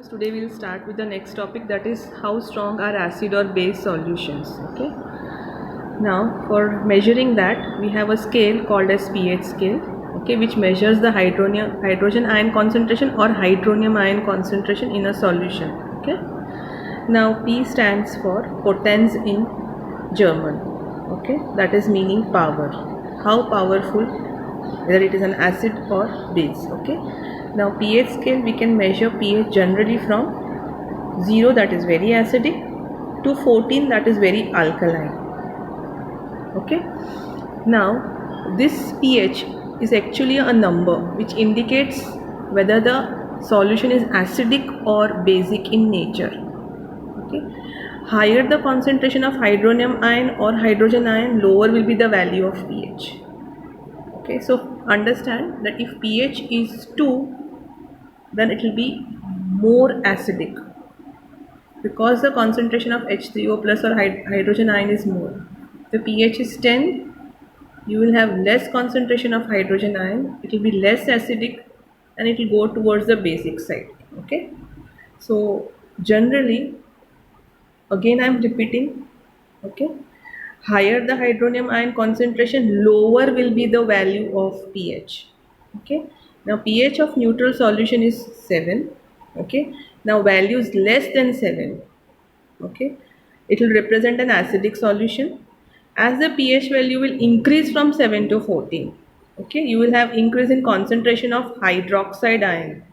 Today we'll start with the next topic, that is how strong are acid or base solutions. Okay. Now for measuring that we have a scale called as pH scale, okay, which measures the hydrogen ion concentration or hydronium ion concentration in a solution. Okay. Now P stands for potens in German. Okay, that is meaning power. How powerful, whether it is an acid or base. Okay. Now pH scale, we can measure pH generally from 0, that is very acidic, to 14, that is very alkaline. Okay. Now this pH is actually a number which indicates whether the solution is acidic or basic in nature. Okay. Higher the concentration of hydronium ion or hydrogen ion, lower will be the value of pH. Okay, so understand that if pH is 2, then it will be more acidic because the concentration of H3O plus or hydrogen ion is more. If the pH is 10, you will have less concentration of hydrogen ion, it will be less acidic and it will go towards the basic side. Okay, so generally, again I am repeating, okay, higher the hydronium ion concentration, lower will be the value of pH. Okay, now pH of neutral solution is 7. Okay, now values less than 7, okay, it will represent an acidic solution. As the pH value will increase from 7 to 14, okay, you will have increase in concentration of hydroxide ion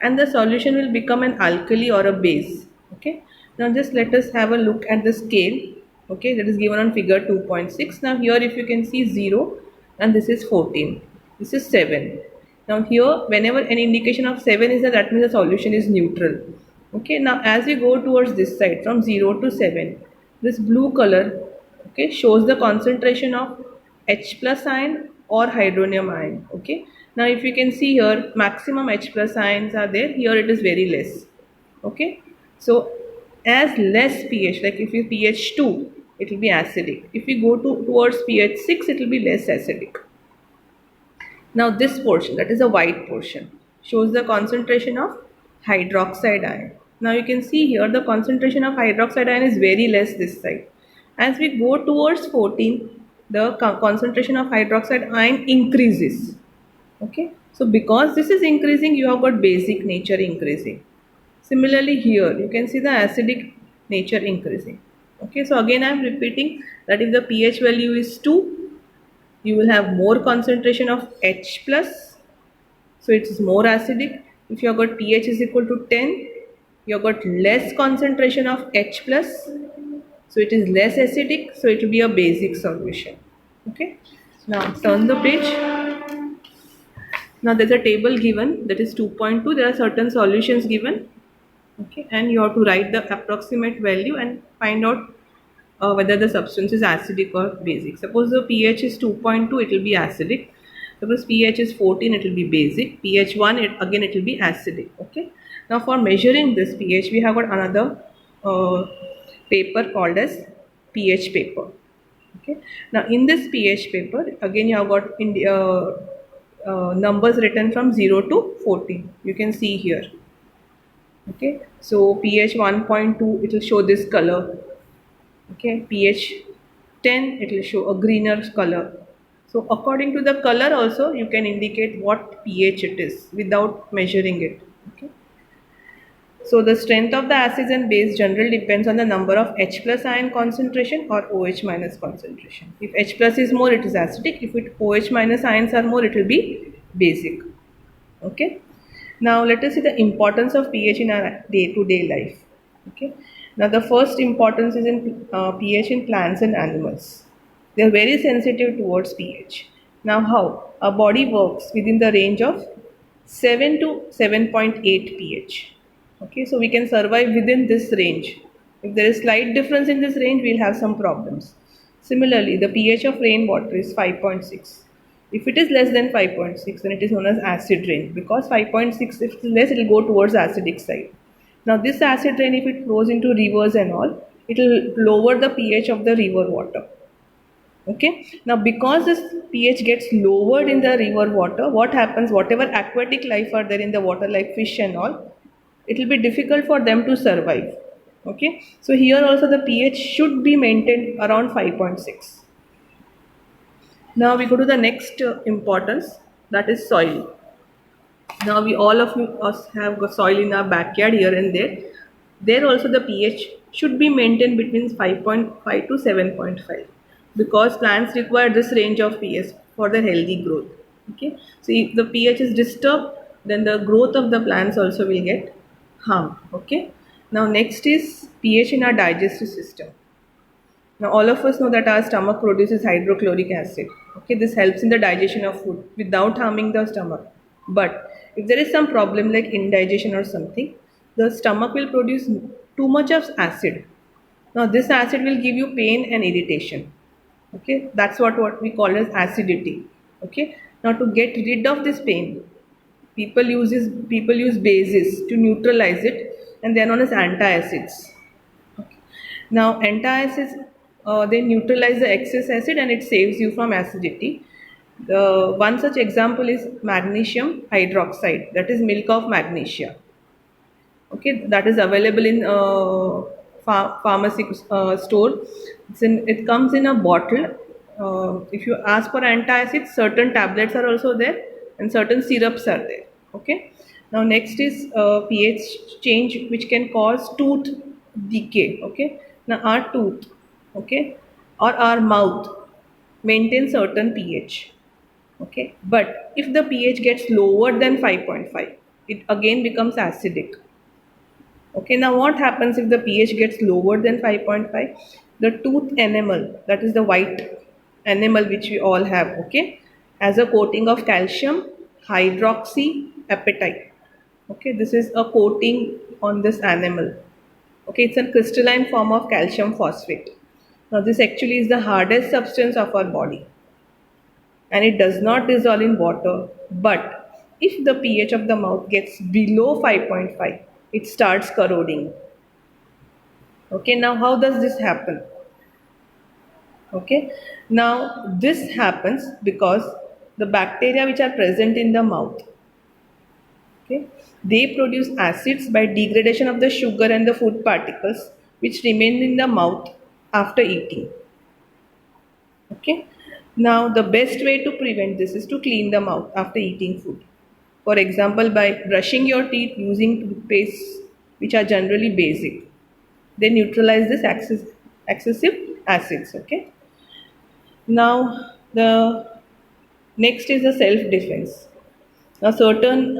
and the solution will become an alkali or a base. Okay, now just let us have a look at the scale, okay, that is given on figure 2.6. now here if you can see 0 and this is 14, this is 7. Now here whenever an indication of 7 is there, that means the solution is neutral. Okay, now as we go towards this side from 0 to 7, this blue color, okay, shows the concentration of H plus ion or hydronium ion. Okay, now if you can see here, maximum H plus ions are there, here it is very less. Okay, so as less pH, like if you pH 2, it will be acidic. If we go towards pH 6, it will be less acidic. Now this portion, that is a white portion, shows the concentration of hydroxide ion. Now you can see here the concentration of hydroxide ion is very less this side. As we go towards 14, the concentration of hydroxide ion increases. Okay, so because this is increasing, you have got basic nature increasing. Similarly here, you can see the acidic nature increasing. Okay, so again I am repeating that if the pH value is 2, you will have more concentration of H plus, so it is more acidic. If you have got pH is equal to 10, you have got less concentration of H plus, so it is less acidic, so it will be a basic solution. Okay, now turn the page. Now there is a table given, that is 2.2, there are certain solutions given, okay, and you have to write the approximate value and find out whether the substance is acidic or basic. Suppose the pH is 2.2, it will be acidic. Suppose pH is 14, it will be basic. pH 1, again it will be acidic. Okay. Now for measuring this pH, we have got another paper called as pH paper. Okay. Now in this pH paper, again you have got numbers written from 0 to 14. You can see here. Okay. So pH 1.2, it will show this color. Okay, pH 10, it will show a greener color. So according to the color also you can indicate what pH it is without measuring it. Okay. So the strength of the acids and base generally depends on the number of H plus ion concentration or OH minus concentration. If H plus is more, it is acidic. If OH minus ions are more, it will be basic. Okay. Now let us see the importance of pH in our day-to-day life. Okay. Now the first importance is in pH in plants and animals. They are very sensitive towards pH. Now how? Our body works within the range of 7 to 7.8 pH. Okay, so we can survive within this range. If there is slight difference in this range, we will have some problems. Similarly, the pH of rainwater is 5.6. If it is less than 5.6, then it is known as acid rain, because 5.6, if it is less, it will go towards acidic side. Now this acid rain, if it flows into rivers and all, it will lower the pH of the river water. Okay. Now because this pH gets lowered in the river water, what happens, whatever aquatic life are there in the water like fish and all, it will be difficult for them to survive. Okay, so here also the pH should be maintained around 5.6. Now we go to the next importance, that is soil. Now we all of us have got soil in our backyard here and there. There also the pH should be maintained between 5.5 to 7.5 because plants require this range of pH for their healthy growth. Okay, so if the pH is disturbed, then the growth of the plants also will get harmed. Okay, now next is pH in our digestive system. Now, all of us know that our stomach produces hydrochloric acid. Okay, this helps in the digestion of food without harming the stomach. But if there is some problem like indigestion or something, the stomach will produce too much of acid. Now, this acid will give you pain and irritation. Okay, that's what we call as acidity. Okay, now to get rid of this pain, people use bases to neutralize it, and they are known as antacids. Now, antacids they neutralize the excess acid and it saves you from acidity. The one such example is magnesium hydroxide, that is milk of magnesia. Okay, that is available in pharmacy store. It comes in a bottle. If you ask for antacids, certain tablets are also there and certain syrups are there. Okay. Now next is pH change, which can cause tooth decay. Okay. Now our tooth, okay, or our mouth maintain certain pH. Okay, but if the pH gets lower than 5.5, it again becomes acidic. Okay, now what happens if the pH gets lower than 5.5? The tooth enamel, that is the white enamel which we all have, okay, has a coating of calcium hydroxyapatite. Okay, this is a coating on this enamel. Okay, it's a crystalline form of calcium phosphate. Now, this actually is the hardest substance of our body and it does not dissolve in water. But if the pH of the mouth gets below 5.5, it starts corroding. Okay, now how does this happen? Okay, now this happens because the bacteria which are present in the mouth, okay, they produce acids by degradation of the sugar and the food particles which remain in the mouth after eating. Okay, now the best way to prevent this is to clean the mouth after eating food. For example, by brushing your teeth using toothpaste which are generally basic. They neutralize this excessive acids. Okay, now the next is the self defense. Now certain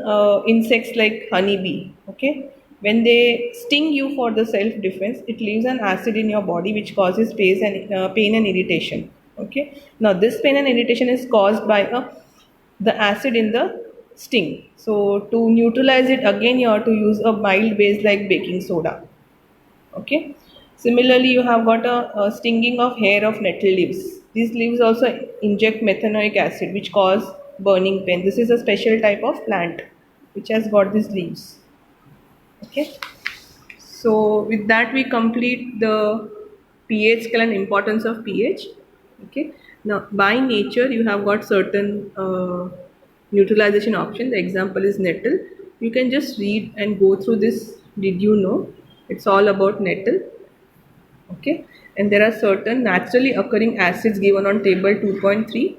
insects like honeybee, okay, when they sting you for the self defense, it leaves an acid in your body which causes pain and irritation. Okay, now this pain and irritation is caused by the acid in the sting. So to neutralize it again, you have to use a mild base like baking soda. Okay, similarly you have got a stinging of hair of nettle leaves. These leaves also inject methanoic acid which cause burning pain. This is a special type of plant which has got these leaves. Okay, so with that we complete the pH scale and importance of pH. Okay, now by nature you have got certain neutralization option. The example is nettle. You can just read and go through this. Did you know? It's all about nettle. Okay, and there are certain naturally occurring acids given on table 2.3.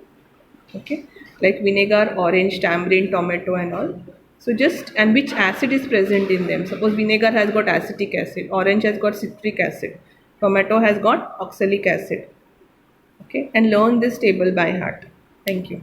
Okay, like vinegar, orange, tamarind, tomato and all. So just, and which acid is present in them. Suppose vinegar has got acetic acid, orange has got citric acid, tomato has got oxalic acid. Okay, and learn this table by heart. Thank you.